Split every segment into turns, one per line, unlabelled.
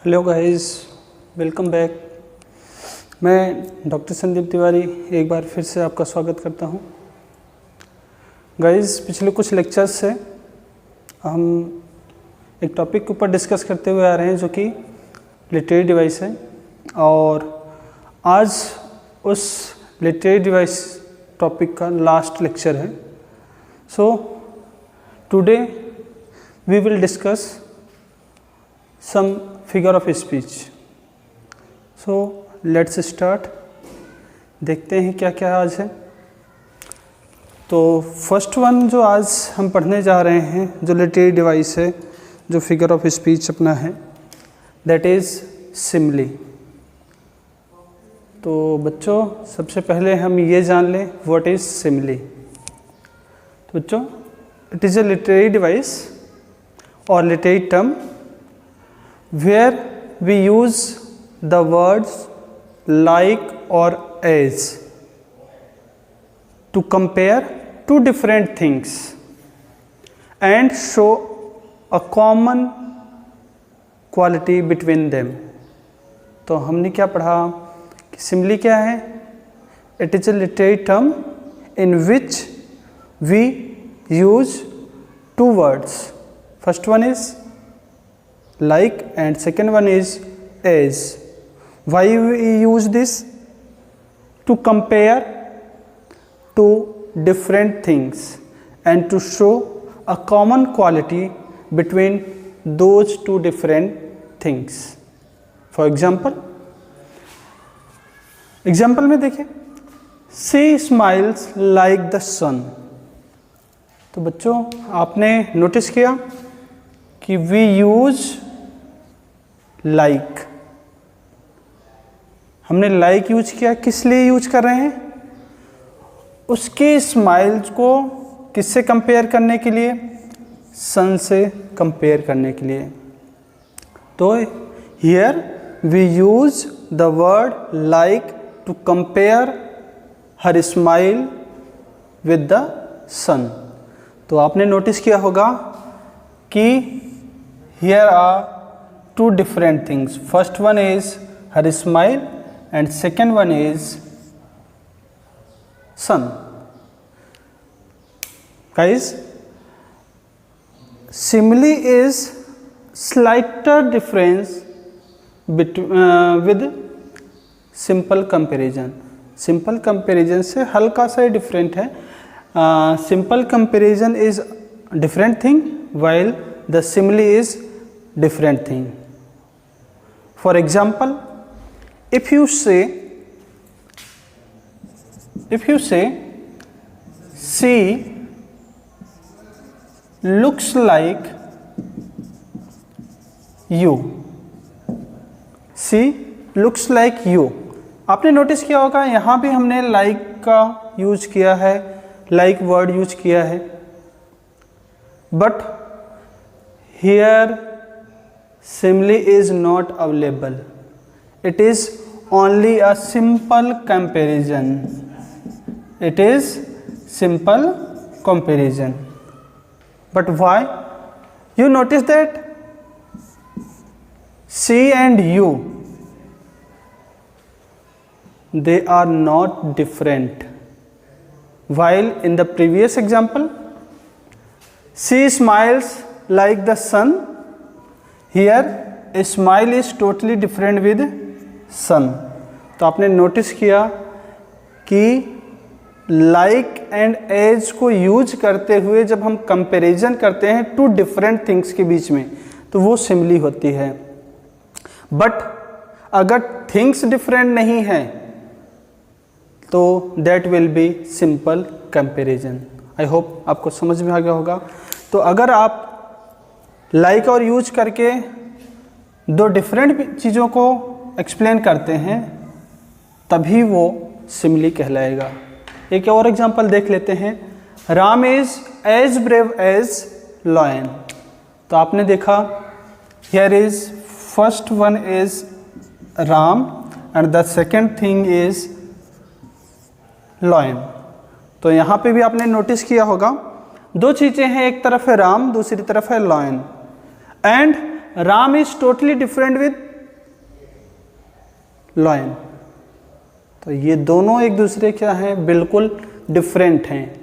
Hello guys, welcome back. मैं doctor Sandeep Tiwari एक बार फिर से आपका स्वागत करता हूं। गाइस, पिछले कुछ लेक्चर्स से हम एक टॉपिक के ऊपर डिस्कस करते हुए आ रहे हैं जो कि लिटरेरी डिवाइस है, और आज उस लिटरेरी डिवाइस टॉपिक का लास्ट लेक्चर है। So today we will discuss some figure of speech. So let's start. देखते हैं क्या क्या आज है। तो फर्स्ट वन जो आज हम पढ़ने जा रहे हैं, जो लिटरेरी डिवाइस है, जो फिगर ऑफ स्पीच अपना है, दैट इज़ सिमिली। तो बच्चों, सबसे पहले हम ये जान लें व्हाट इज़ सिमिली। तो बच्चों, it is a literary device और literary term where we use the words like or as to compare two different things and show a common quality between them. तो हमने क्या पढ़ा कि सिमिली क्या है? It is a literary term in which we use two words. First one is like and second one is as. Why we use this? To compare two different things and to show a common quality between those two different things. For example में देखिए, she smiles like the sun. तो बच्चों, आपने notice किया कि we use like, हमने like use किया, किस लिए यूज कर रहे हैं? उसके स्माइल्स को किससे कंपेयर करने के लिए? सन से कंपेयर करने के लिए। तो here we use the word like to compare her smile with the sun. तो आपने नोटिस किया होगा कि here are two different things. First one is her smile and second one is sun. Guys, simile is slighter difference with simple comparison. Simple comparison से हल्का सा different है। Simple comparison is different thing while the simile is different thing. For example, if you say she looks like you, she looks like you, आपने notice किया होगा यहाँ भी हमने like का यूज किया है, like वर्ड यूज किया है, but here simile is not available. It is only a simple comparison. It is simple comparison. But why? You notice that she and you, they are not different. While in the previous example, she smiles like the sun. Here a smile is totally different with sun. तो आपने notice किया कि like and as को use करते हुए जब हम comparison करते हैं टू डिफरेंट थिंग्स के बीच में, तो वो सिमिली होती है। बट अगर थिंग्स डिफरेंट नहीं है तो that will be simple comparison. I hope आपको समझ में आ गया होगा। तो अगर आप लाइक और यूज करके दो डिफरेंट चीज़ों को एक्सप्लेन करते हैं तभी वो सिमिली कहलाएगा। एक और एग्जांपल देख लेते हैं। Ram is as brave as lion. तो आपने देखा here is first one is Ram and the second thing is lion. तो यहाँ पे भी आपने नोटिस किया होगा दो चीज़ें हैं, एक तरफ है राम, दूसरी तरफ है lion. And Ram is totally different with lion. तो ये दोनों एक दूसरे क्या हैं, बिल्कुल डिफरेंट हैं।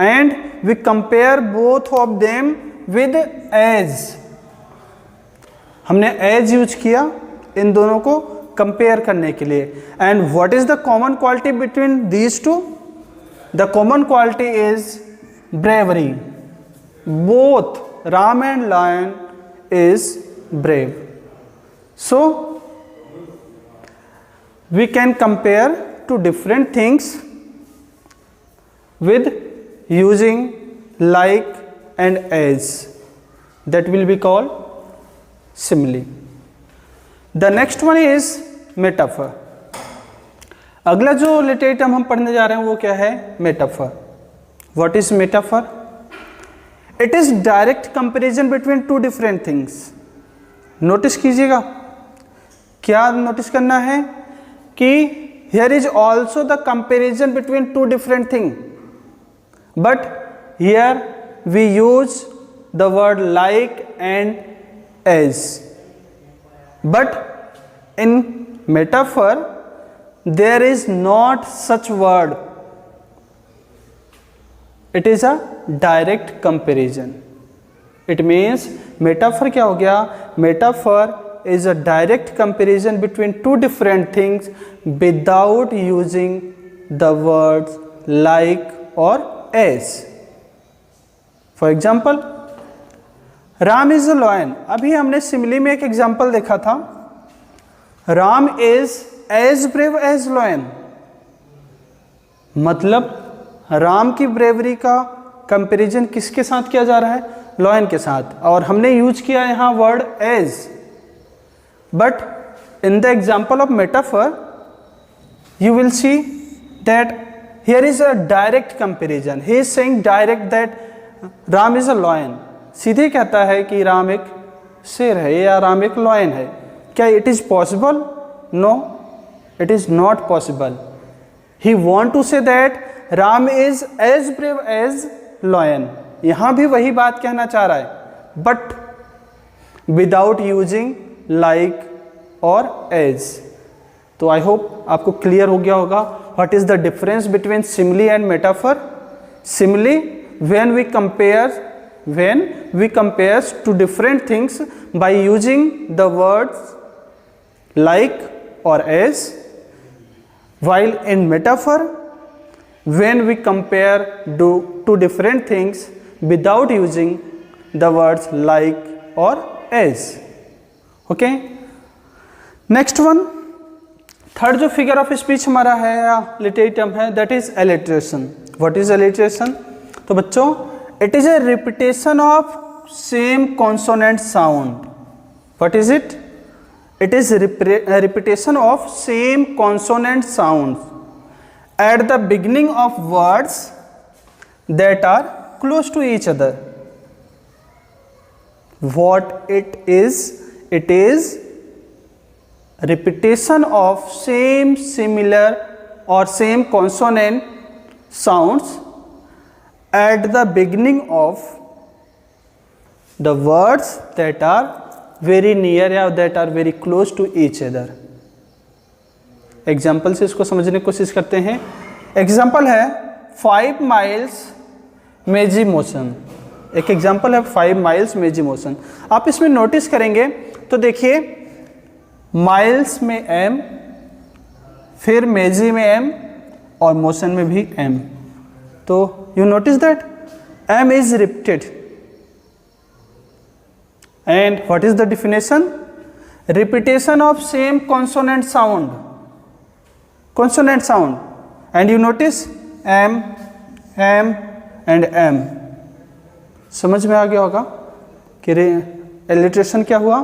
And we compare both of them with as, हमने एज यूज किया इन दोनों को कंपेयर करने के लिए। And what is the common quality between these two? The common quality is bravery. Both Ram and lion is brave. So we can compare two different things with using like and as. That will be called simile. The next one is metaphor. अगला जो literary term हम पढ़ने जा रहे हैं वो क्या है? Metaphor. What is metaphor? It is direct comparison between two different things. Notice कीजिएगा, क्या नोटिस करना है कि here is also the comparison between two different things, but here we use the word like and as. But in metaphor there is not such word. It is a direct comparison. It means metaphor क्या हो गया? Metaphor is a direct comparison between two different things without using the words like or as. For example, Ram is a lion. अभी हमने simile में एक example देखा था, Ram is as brave as lion. मतलब राम की ब्रेवरी का comparison किसके साथ किया जा रहा है? लॉयन के साथ। और हमने यूज किया यहां word as. But in the example of metaphor you will see that here is a direct comparison. He is saying direct that Ram is a lion. सीधे कहता है कि राम एक शेर है या राम एक लॉयन है। क्या it is possible? No, it is not possible. He want to say that Ram is as brave as lion. यहां भी वही बात कहना चाह रहा है, बट विदाउट यूजिंग लाइक और एज। तो आई होप आपको क्लियर हो गया होगा what is the difference between simile and metaphor. Simile when we compare two different things by using the words like or as, while in metaphor when we compare two different things without using the words like or as. Okay, next one, third जो figure of speech हमारा है या literary term है, that is alliteration. What is alliteration? तो बच्चों, it is A repetition of same consonant sound. What is it? It is a repetition of same consonant sounds at the beginning of words that are close to each other. What it is repetition of same, similar or same consonant sounds at the beginning of the words that are very near या that are very close to each other. Example से इसको समझने की कोशिश करते हैं। Example है 5 miles मेजी मोशन। एक एग्जाम्पल है 5 miles मेजी मोशन। आप इसमें नोटिस करेंगे तो देखिए, माइल्स में m, फिर मेजी में m और मोशन में भी m। तो you notice that m is repeated. And what is the definition? Repetition of same consonant sound. Consonant sound. And you notice M, M and M. समझ में आ गया होगा कि एलिट्रेशन क्या हुआ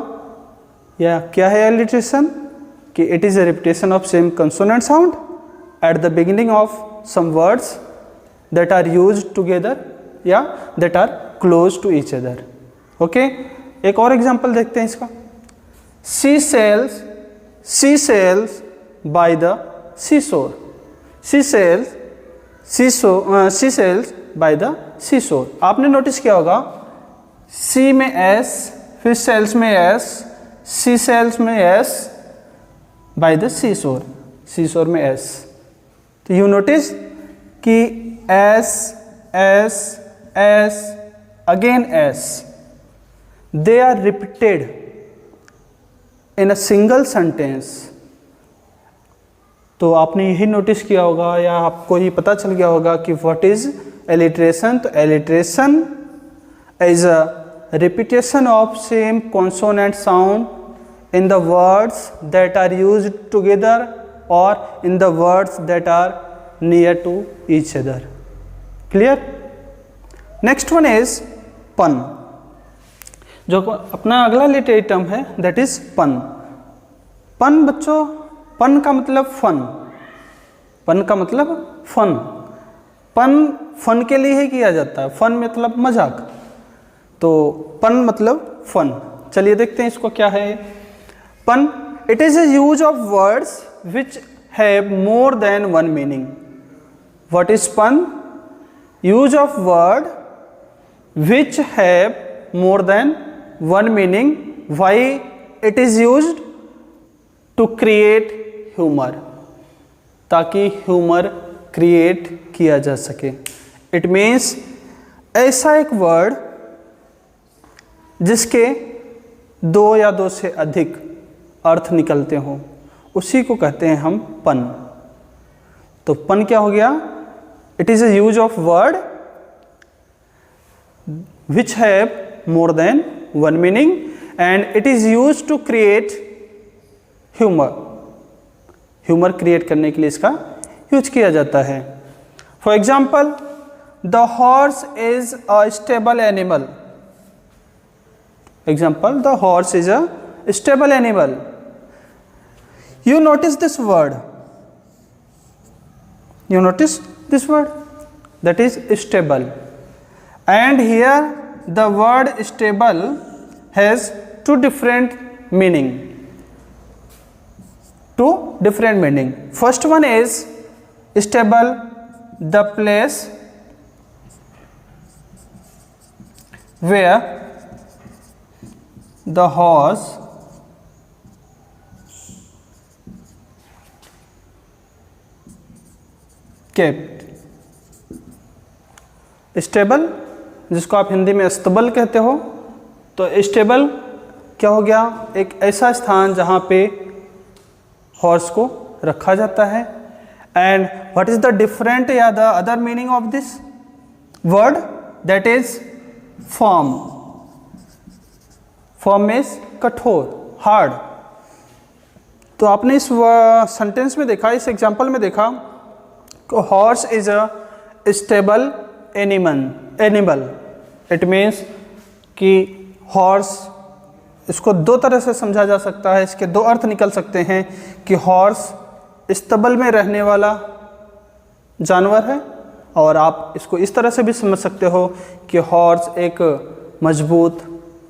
या क्या है एलिट्रेशन? कि it is a repetition of same consonant sound at the beginning of some words that are used together या that are close to each other. Okay? एक और एग्जाम्पल देखते हैं इसका। Sea shells by the seashore. Sea shells by the seashore. आपने notice किया होगा, sea में एस, फिर सेल्स में एस, सी सेल्स में S, by the sea shore, sea shore में एस। तो यू नोटिस कि S S S again S, they are repeated in a single sentence. तो आपने यही नोटिस किया होगा या आपको ये पता चल गया होगा कि व्हाट इज एलिट्रेशन। तो alliteration is a repetition of same consonant sound in the words that are used together or in the words that are near to each other. Clear? Next one is pun. जो अपना अगला literary term है that is pun. pun बच्चों, pun का मतलब fun, pun का मतलब fun. pun fun के लिए ही किया जाता है, फन मतलब मजाक, तो पन मतलब फन। चलिए देखते हैं इसको क्या है। Pun, it is a use of words which have more than one meaning. What is pun? Use of word which have more than one meaning. Why it is used? To create humour, ताकि humour create किया जा सके। It means ऐसा एक word जिसके दो या दो से अधिक अर्थ निकलते हों, उसी को कहते हैं हम पन। तो पन क्या हो गया? It is a use of word which have more than one meaning and it is use to create humour. Humour create करने के लिए इसका यूज किया जाता है। For example, the horse is a stable animal. Example, the horse is a stable animal. You notice this word. You notice this word, that is stable. And here the word stable has two different meaning. Two different meaning. First one is stable, the place where the horse kept. Stable, जिसको आप हिंदी में अस्तबल कहते हो, तो stable क्या हो गया? एक ऐसा स्थान जहाँ पे हॉर्स को रखा जाता है। And what is the different या the other meaning of this word? That is firm. Firm is कठोर, हार्ड। तो आपने इस सेंटेंस में देखा, इस एग्जाम्पल में देखा, horse is a stable animal. It means कि हॉर्स, इसको दो तरह से समझा जा सकता है, इसके दो अर्थ निकल सकते हैं कि हॉर्स स्तबल में रहने वाला जानवर है, और आप इसको इस तरह से भी समझ सकते हो कि हॉर्स एक मजबूत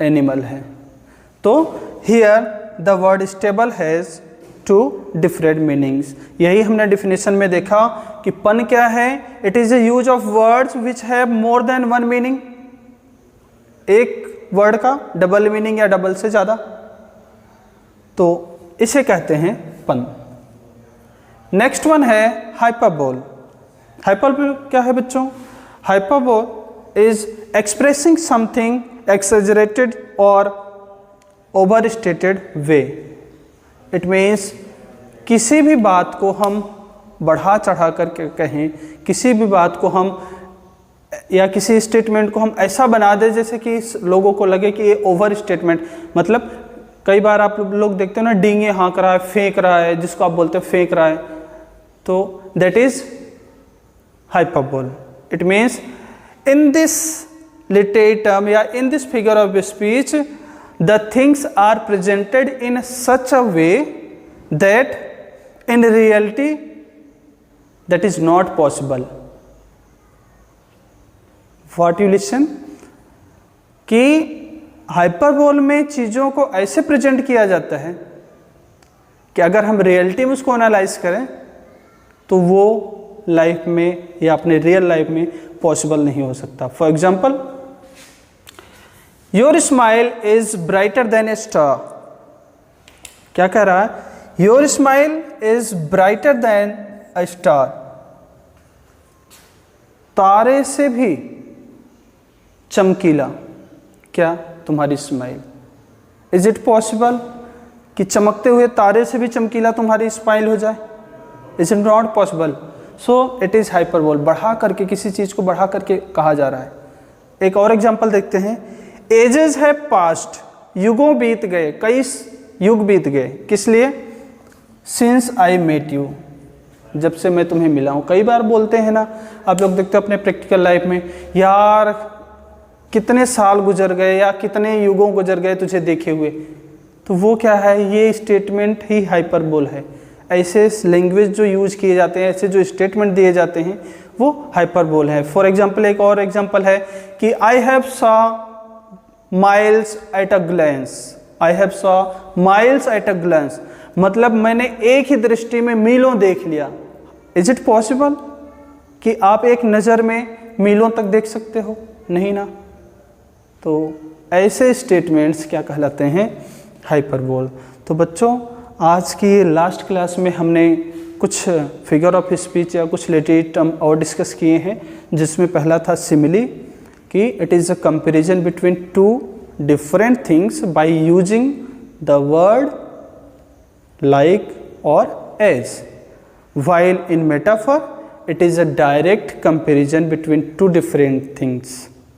एनिमल है। तो here the word stable has two different meanings. यही हमने डिफिनेशन में देखा कि पन क्या है? It is a use of words which have more than one meaning. एक वर्ड का डबल मीनिंग या डबल से ज़्यादा, तो इसे कहते हैं पन। नेक्स्ट वन है हाइपरबोल। हाइपरबोल क्या है बच्चों? Hyperbole is expressing something exaggerated और ओवरस्टेटेड वे। इट मीन्स किसी भी बात को हम बढ़ा चढ़ा करके कहें, किसी भी बात को हम या किसी स्टेटमेंट को हम ऐसा बना दें जैसे कि लोगों को लगे कि ये ओवर स्टेटमेंट, मतलब कई बार आप लोग देखते हो ना, डींगे हाँक रहा है, फेंक रहा है, जिसको आप बोलते हैं फेंक रहा है, तो that is hyperbole. It means in this literary term या in this figure of speech the things are presented in such a way that in reality that is not possible. What you listen? कि hyperbole में चीज़ों को ऐसे present किया जाता है कि अगर हम रियलिटी में उसको एनालाइज करें तो वो लाइफ में या अपने रियल लाइफ में पॉसिबल नहीं हो सकता। For example, your smile is brighter then A star. क्या कह रहा है your smile is brighter then a star. तारे से भी चमकीला क्या तुम्हारी स्माइल? इज इट पॉसिबल कि चमकते हुए तारे से भी चमकीला तुम्हारी स्माइल हो जाए? Is it not possible. So it is hyperbole, बढ़ा करके किसी चीज़ को बढ़ा करके कहा जा रहा है। एक और एग्जाम्पल देखते हैं। एजेस है पास्ट, युगों बीत गए, कई युग बीत गए। किस लिए? सिंस आई मेट यू, जब से मैं तुम्हें मिला हूँ। कई बार बोलते हैं ना, आप लोग देखते हो अपने प्रैक्टिकल लाइफ में, यार कितने साल गुजर गए या कितने युगों गुजर गए तुझे देखे हुए। तो वो क्या है? ये स्टेटमेंट ही हाइपरबोल है। ऐसे लैंग्वेज जो यूज किए जाते हैं, ऐसे जो स्टेटमेंट दिए जाते हैं, वो हाइपरबोल है। फॉर एग्जाम्पल, एक और एग्जाम्पल है कि I have saw miles at a glance. I have saw miles at a glance, मतलब मैंने एक ही दृष्टि में मीलों देख लिया। इज इट पॉसिबल कि आप एक नज़र में मीलों तक देख सकते हो? नहीं ना। तो ऐसे स्टेटमेंट्स क्या कहलाते हैं? हाइपरबोल। तो बच्चों, आज की लास्ट क्लास में हमने कुछ फिगर ऑफ स्पीच या कुछ रिलेटेड टर्म और डिस्कस किए हैं, जिसमें पहला था सिमिली, कि it is a comparison between two different things by using the word like or as, while in metaphor it is a direct comparison between two different things.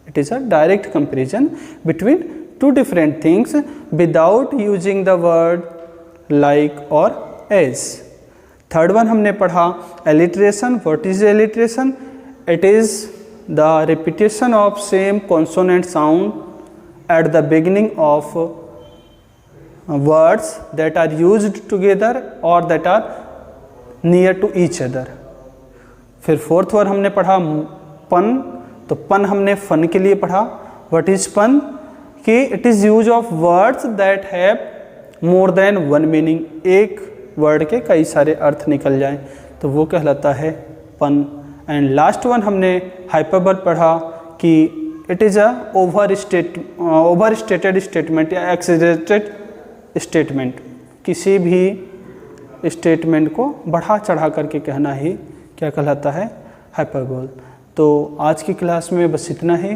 It is a direct comparison between two different things without using the word like or as. Third one हमने पढ़ा alliteration. What is alliteration? It is the repetition of same consonant sound at the beginning of words that are used together or that are near to each other. फिर fourth word हमने पढ़ा पन। तो पन हमने fun के लिए पढ़ा। व्हाट इज पन? कि it is use of words that have more than one meaning, एक वर्ड के कई सारे अर्थ निकल जाएं, तो वो कहलाता है पन। एंड लास्ट वन हमने हाइपरबोल पढ़ा कि it is a over stated statement या एक्सेजरेटेड स्टेटमेंट। किसी भी स्टेटमेंट को बढ़ा चढ़ा करके कहना ही क्या कहलाता है? हाइपरबोल। तो आज की क्लास में बस इतना ही।